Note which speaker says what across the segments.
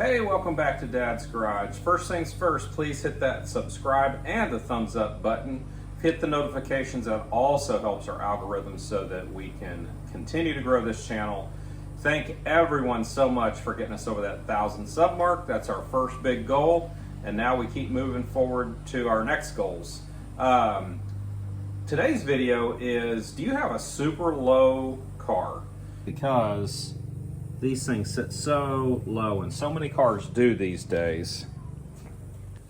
Speaker 1: Hey, welcome back to Dad's Garage. First things first, please hit that subscribe and the thumbs up button. Hit the notifications. That also helps our algorithm so that we can continue to grow this channel. Thank everyone so much for getting us over that 1,000 sub mark. That's our first big goal, and now we keep moving forward to our next goals. Today's video is, do you have a super low car? Because these things sit so low, and so many cars do these days.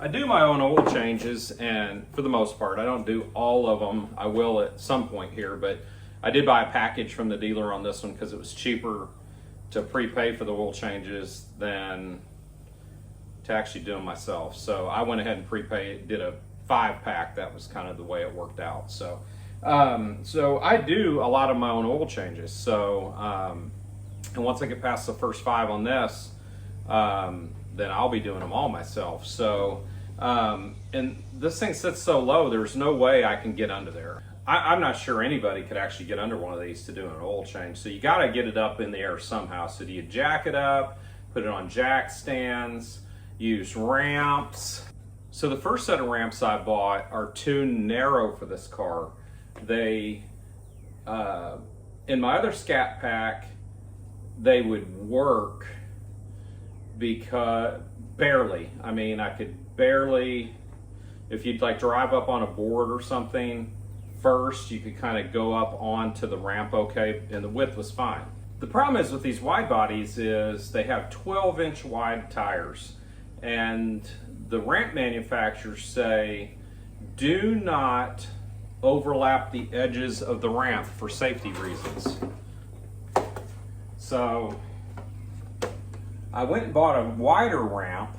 Speaker 1: I do my own oil changes, and for the most part, I don't do all of them. I will at some point here, but I did buy a package from the dealer on this one because it was cheaper to prepay for the oil changes than to actually do them myself. So I went ahead and prepaid, did a 5-pack. That was kind of the way it worked out. So I do a lot of my own oil changes. And once I get past the first 5 on this, then I'll be doing them all myself. So, and this thing sits so low, there's no way I can get under there. I'm not sure anybody could actually get under one of these to do an oil change. So you gotta get it up in the air somehow. So do you jack it up, put it on jack stands, use ramps? So the first set of ramps I bought are too narrow for this car. They, in my other Scat Pack, they would work because barely. I mean, I could barely, if you'd like drive up on a board or something first, you could kind of go up onto the ramp okay, and the width was fine. The problem is with these wide bodies is they have 12-inch wide tires, and the ramp manufacturers say do not overlap the edges of the ramp for safety reasons. So I went and bought a wider ramp,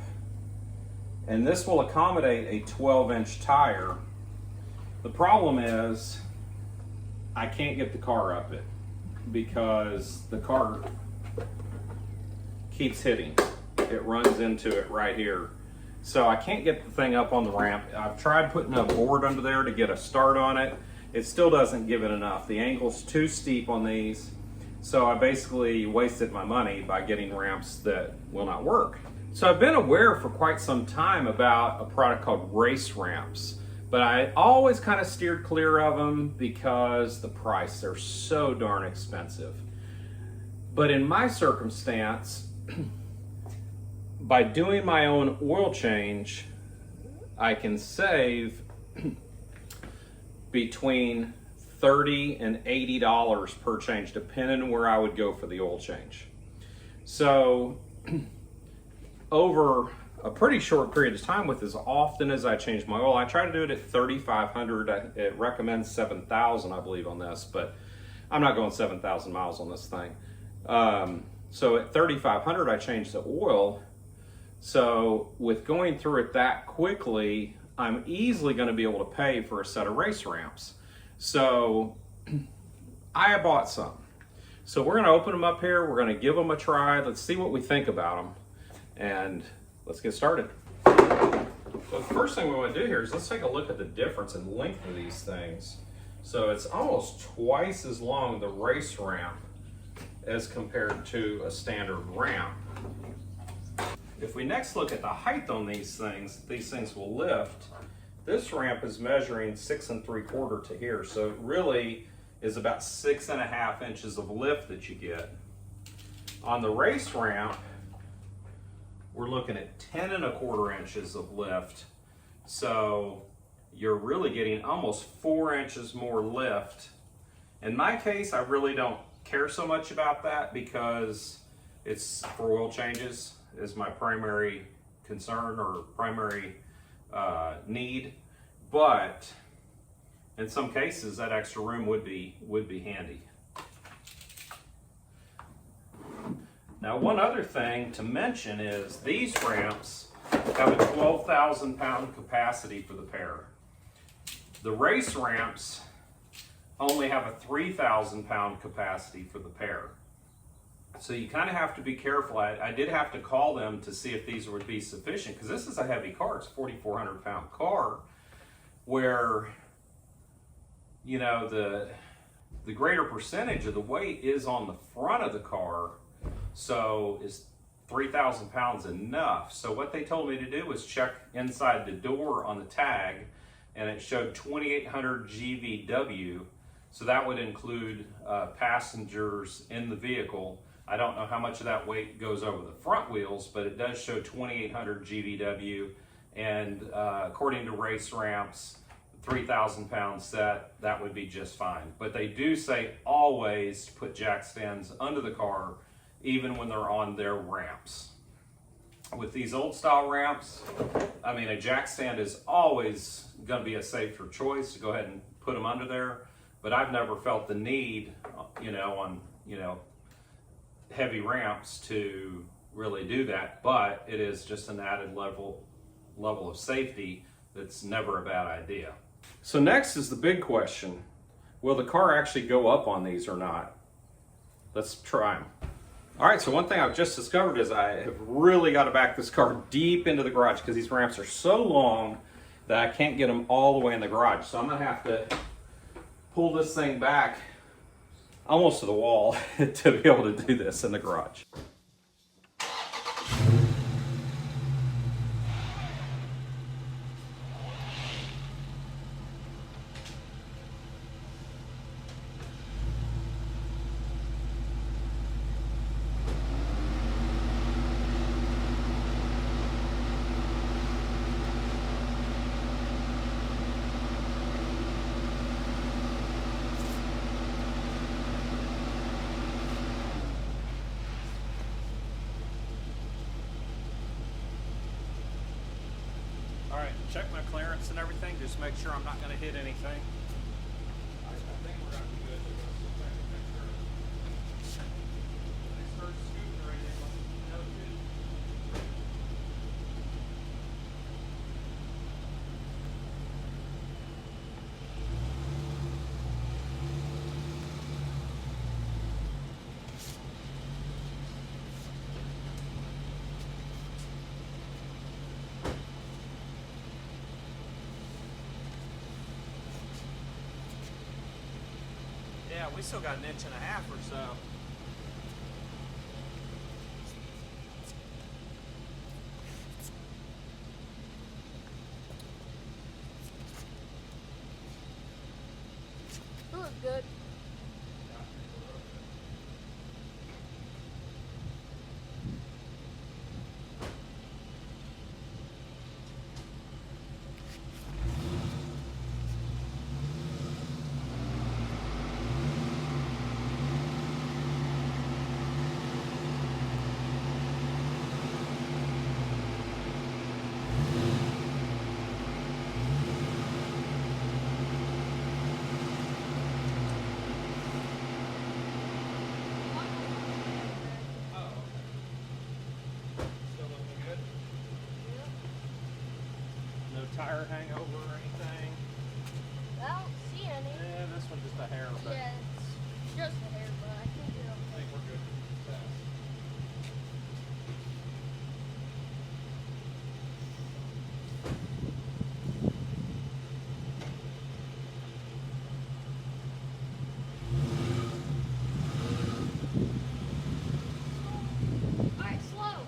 Speaker 1: and this will accommodate a 12-inch tire. The problem is I can't get the car up it because the car keeps hitting. It runs into it right here. So I can't get the thing up on the ramp. I've tried putting a board under there to get a start on it. It still doesn't give it enough. The angle's too steep on these. So I basically wasted my money by getting ramps that will not work. So I've been aware for quite some time about a product called race ramps, but I always kind of steered clear of them because the price, they're so darn expensive. But in my circumstance, by doing my own oil change, I can save between $30 and $80 per change, depending on where I would go for the oil change. So over a pretty short period of time, with as often as I change my oil, I try to do it at 3,500. It recommends 7,000, I believe, on this, but I'm not going 7,000 miles on this thing. So at 3,500, I change the oil. So with going through it that quickly, I'm easily going to be able to pay for a set of race ramps. So I bought some. So we're going to open them up here. We're going to give them a try. Let's see what we think about them. And let's get started. So the first thing we want to do here is let's take a look at the difference in length of these things. So it's almost twice as long, the race ramp, as compared to a standard ramp. If we next look at the height on these things will lift. This ramp is measuring 6 3/4 to here, so it really is about 6.5 inches of lift that you get. On the race ramp, we're looking at 10 1/4 inches of lift, so you're really getting almost 4 inches more lift. In my case, I really don't care so much about that because it's for oil changes is my primary concern or primary need, but in some cases that extra room would be handy. Now, one other thing to mention is these ramps have a 12,000 pound capacity for the pair. The race ramps only have a 3,000 pound capacity for the pair. So you kind of have to be careful. I did have to call them to see if these would be sufficient, because this is a heavy car. It's a 4,400 pound car where, you know, the greater percentage of the weight is on the front of the car. So is 3,000 pounds enough? So what they told me to do was check inside the door on the tag, and it showed 2,800 GVW. So that would include passengers in the vehicle. I don't know how much of that weight goes over the front wheels, but it does show 2,800 GVW. And according to Race Ramps, 3,000 pound set, that would be just fine. But they do say always put jack stands under the car, even when they're on their ramps. With these old style ramps, I mean, a jack stand is always going to be a safer choice to go ahead and put them under there. But I've never felt the need, on heavy ramps to really do that. But it is just an added level of safety that's never a bad idea. So next is the big question. Will the car actually go up on these or not? Let's try them. All right, so one thing I've just discovered is I have really got to back this car deep into the garage because these ramps are so long that I can't get them all the way in the garage. So I'm gonna have to pull this thing back almost to the wall to be able to do this in the garage. All right, check my clearance and everything. Just make sure I'm not going to hit anything. I think we're going to be good. Make sure. When they start scooting or anything, let me know too. Yeah, we still got 1.5 inches or so.
Speaker 2: It looks good.
Speaker 1: Tire hangover or anything?
Speaker 2: I don't see any.
Speaker 1: Yeah, this one just a hair, but
Speaker 2: Yeah, it's just a hair, but I think you're
Speaker 1: I
Speaker 2: okay.
Speaker 1: think we're good.
Speaker 2: Alright, slow. Come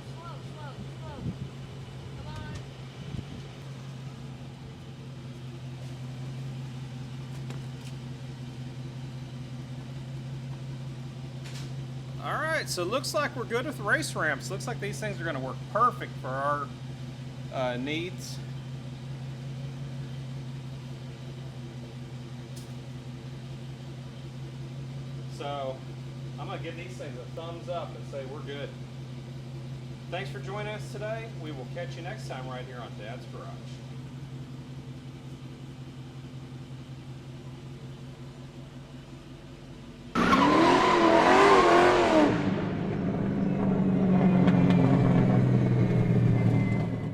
Speaker 2: on.
Speaker 1: All right, so it looks like we're good with race ramps. Looks like these things are going to work perfect for our needs. So I'm going to give these things a thumbs up and say we're good. Thanks for joining us today. We will catch you next time right here on Dad's Garage.